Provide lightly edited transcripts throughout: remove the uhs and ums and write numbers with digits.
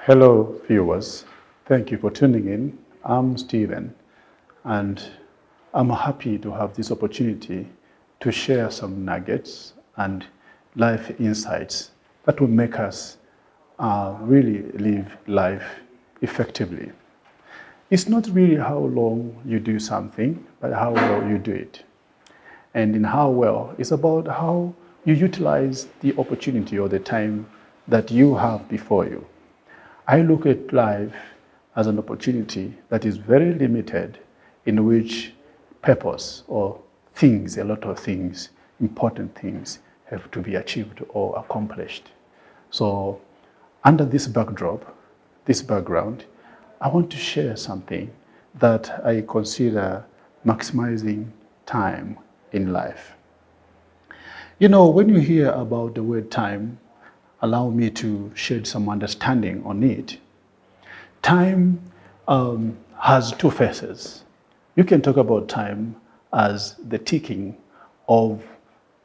Hello, viewers. Thank you for tuning in. I'm Stephen, and I'm happy to have this opportunity to share some nuggets and life insights that will make us really live life effectively. It's not really how long you do something, but how well you do it. And in how well, it's about how you utilize the opportunity or the time that you have before you. I look at life as an opportunity that is very limited, in which purpose or things, a lot of things, important things, have to be achieved or accomplished. So under this backdrop, this background, I want to share something that I consider maximizing time in life. You know, when you hear about the word time, allow me to shed some understanding on it. Time has two faces. You can talk about time as the ticking of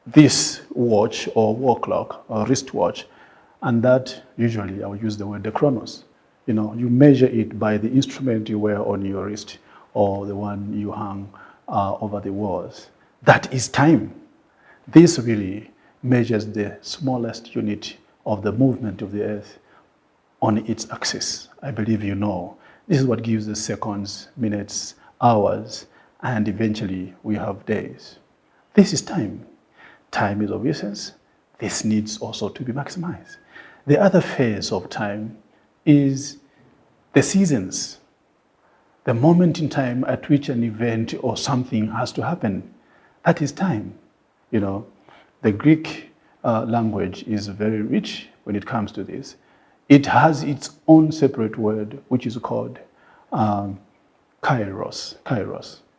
this watch or wall clock or wristwatch, and that usually I will use the word the chronos. You know, you measure it by the instrument you wear on your wrist or the one you hang over the walls. That is time. This really measures the smallest unit of the movement of the earth on its axis. I believe you know. This is what gives the seconds, minutes, hours, and eventually we have days. This is time. Time is of essence. This needs also to be maximized. The other phase of time is the seasons, the moment in time at which an event or something has to happen. That is time. You know, the Greek language is very rich when it comes to this. It has its own separate word, which is called kairos.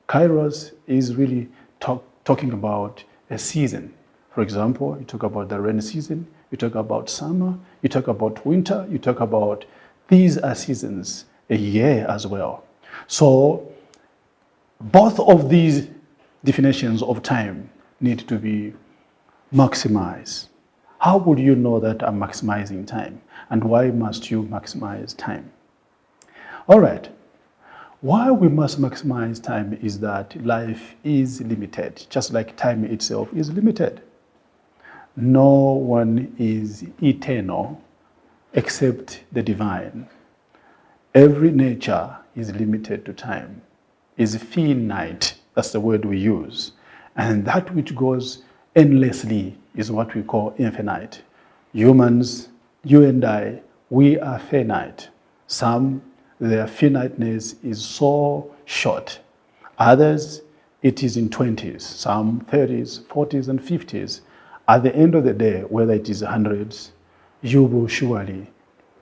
Kairos is really talking about a season. For example, you talk about the rainy season, you talk about summer, you talk about winter, you talk about, these are seasons, a year as well. So both of these definitions of time need to be maximize. How would you know that I'm maximizing time? And why must you maximize time? All right. Why we must maximize time is that life is limited, just like time itself is limited. No one is eternal except the divine. Every nature is limited to time, is finite. That's the word we use. And that which goes endlessly is what we call infinite. Humans, you and I, we are finite. Some, their finiteness is so short. Others, it is in 20s, some 30s, 40s, and 50s. At the end of the day, whether it is hundreds, you will surely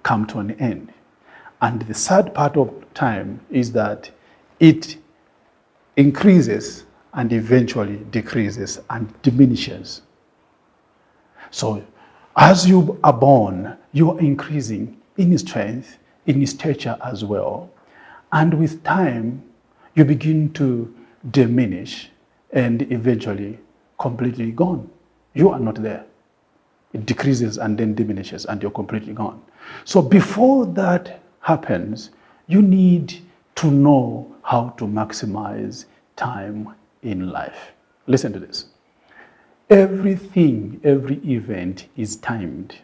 come to an end. And the sad part of time is that it increases and eventually decreases and diminishes. So as you are born, you are increasing in strength, in stature as well. And with time, you begin to diminish and eventually completely gone. You are not there. It decreases and then diminishes and you're completely gone. So before that happens, you need to know how to maximize time in life. Listen to this. Everything, every event is timed.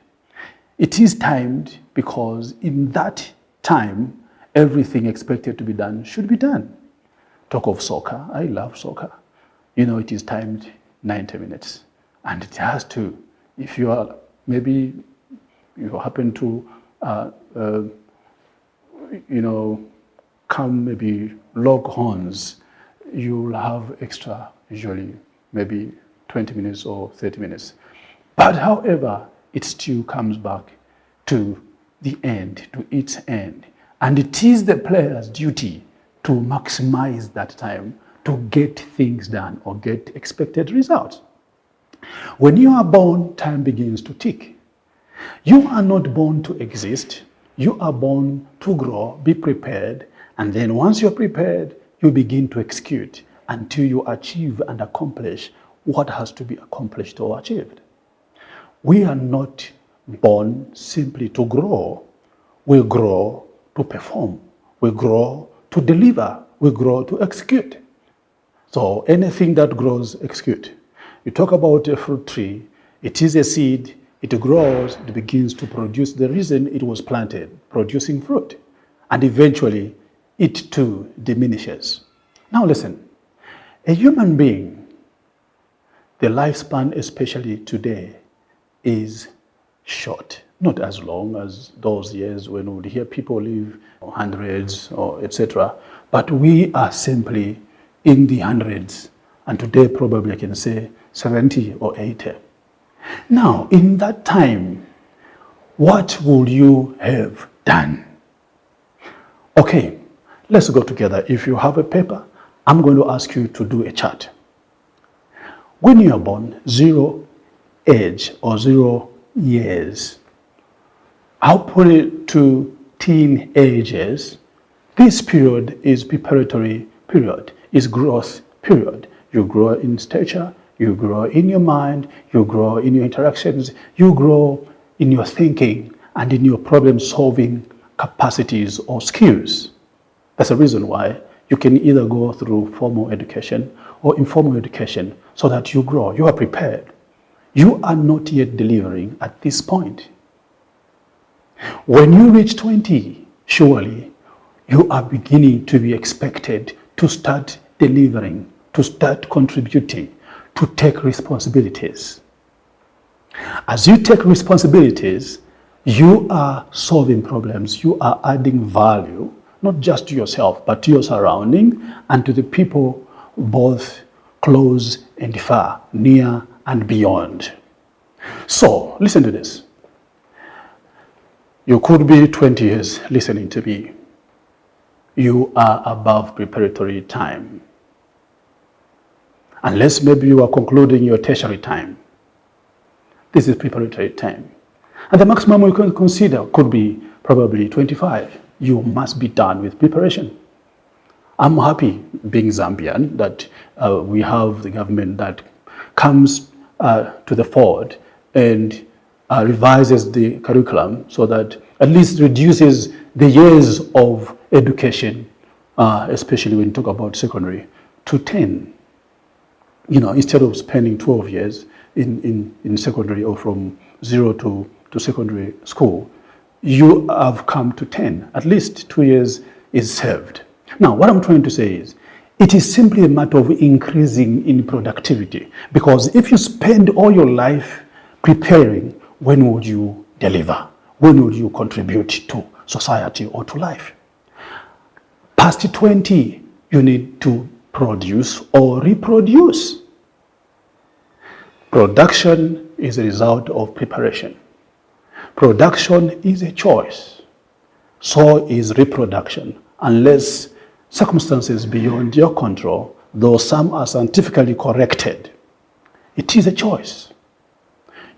It is timed because in that time, everything expected to be done should be done. Talk of soccer. I love soccer. You know, it is timed 90 minutes. And it has to. If you are, maybe you happen to, come maybe log horns, you'll have extra, usually, maybe 20 minutes or 30 minutes. But however, it still comes back to the end, to its end. And it is the player's duty to maximize that time to get things done or get expected results. When you are born, time begins to tick. You are not born to exist. You are born to grow, be prepared, and then once you're prepared, you begin to execute until you achieve and accomplish what has to be accomplished or achieved. We are not born simply to grow. we grow to perform, we grow to deliver, we grow to execute. So anything that grows, execute. You talk about a fruit tree, it is a seed, it grows, it begins to produce the reason it was planted, producing fruit. And eventually, it too diminishes. Now listen, a human being, the lifespan, especially today, is short. Not as long as those years when we would hear people live hundreds or etc. But we are simply in the hundreds. And today probably I can say 70 or 80. Now, in that time, what would you have done? Okay, let's go together. If you have a paper, I'm going to ask you to do a chart. When you are born, 0 age or 0 years, I'll put it to teen ages. This period is preparatory period, is growth period. You grow in stature, you grow in your mind, you grow in your interactions, you grow in your thinking and in your problem-solving capacities or skills. That's the reason why you can either go through formal education or informal education so that you grow, you are prepared. You are not yet delivering at this point. When you reach 20, surely you are beginning to be expected to start delivering, to start contributing, to take responsibilities. As you take responsibilities, you are solving problems, you are adding value, not just to yourself, but to your surrounding and to the people both close and far, near and beyond. So, listen to this. You could be 20 years listening to me. You are above preparatory time. Unless maybe you are concluding your tertiary time. This is preparatory time. And the maximum we can consider could be probably 25. You must be done with preparation. I'm happy, being Zambian, that we have the government that comes to the forward and revises the curriculum so that at least reduces the years of education, especially when you talk about secondary, to 10. You know, instead of spending 12 years in secondary or from 0 to secondary school, you have come to 10. At least 2 years is saved. Now, what I'm trying to say is, it is simply a matter of increasing in productivity. Because if you spend all your life preparing, when would you deliver? When would you contribute to society or to life? Past 20, you need to produce or reproduce. Production is a result of preparation. Production is a choice. So is reproduction, unless circumstances beyond your control, though some are scientifically corrected. It is a choice.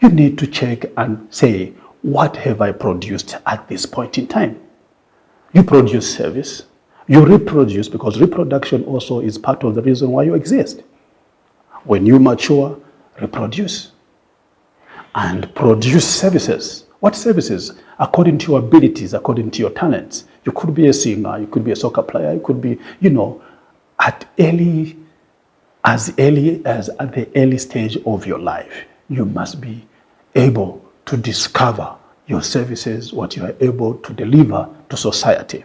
You need to check and say, what have I produced at this point in time? You produce service. You reproduce, because reproduction also is part of the reason why you exist. When you mature, reproduce. And produce services. What services? According to your abilities, according to your talents. You could be a singer, you could be a soccer player, you could be, as early as at the early stage of your life, you must be able to discover your services, what you are able to deliver to society.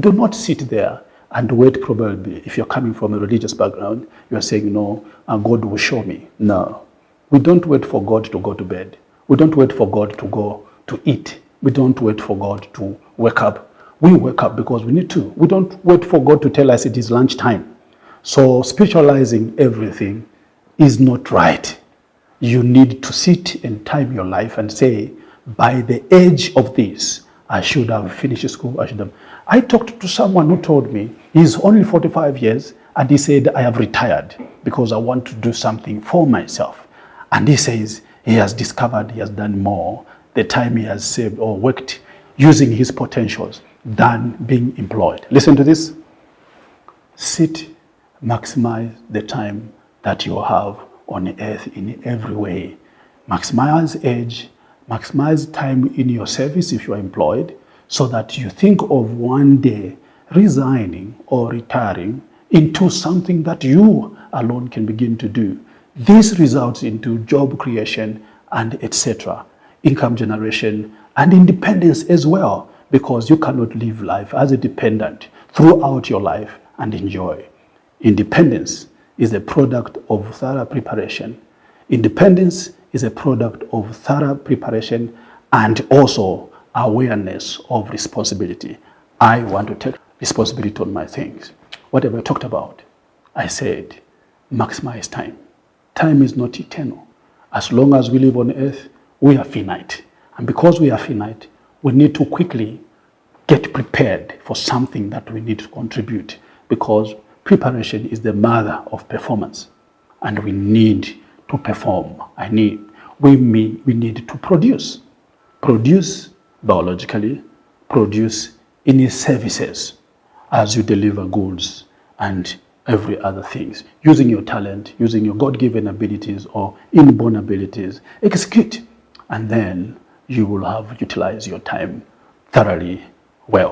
Do not sit there and wait. Probably, if you're coming from a religious background, you're saying, no, God will show me. No. We don't wait for God to go to bed. We don't wait for God to go to eat. We don't wait for God to wake up. We wake up because we need to. We don't wait for God to tell us it is lunchtime. So spiritualizing everything is not right. You need to sit and time your life and say, by the age of this, I should have finished school. I talked to someone who told me he's only 45 years and he said, I have retired because I want to do something for myself. And he says he has discovered he has done more the time he has saved or worked using his potentials than being employed. Listen to this. Sit, maximize the time that you have on earth in every way. Maximize age, maximize time in your service if you are employed, so that you think of one day resigning or retiring into something that you alone can begin to do. This results into job creation and etc., income generation and independence as well, because you cannot live life as a dependent throughout your life and enjoy. Independence is a product of thorough preparation. Independence is a product of thorough preparation and also awareness of responsibility. I want to take responsibility on my things. Whatever I talked about, I said, maximize time. Time is not eternal. As long as we live on earth, we are finite. And because we are finite, we need to quickly get prepared for something that we need to contribute, because preparation is the mother of performance. And we need to perform. We need to produce. Produce biologically, produce in services as you deliver goods and every other things. Using your talent, using your God-given abilities or inborn abilities, execute. And then you will have utilized your time thoroughly well.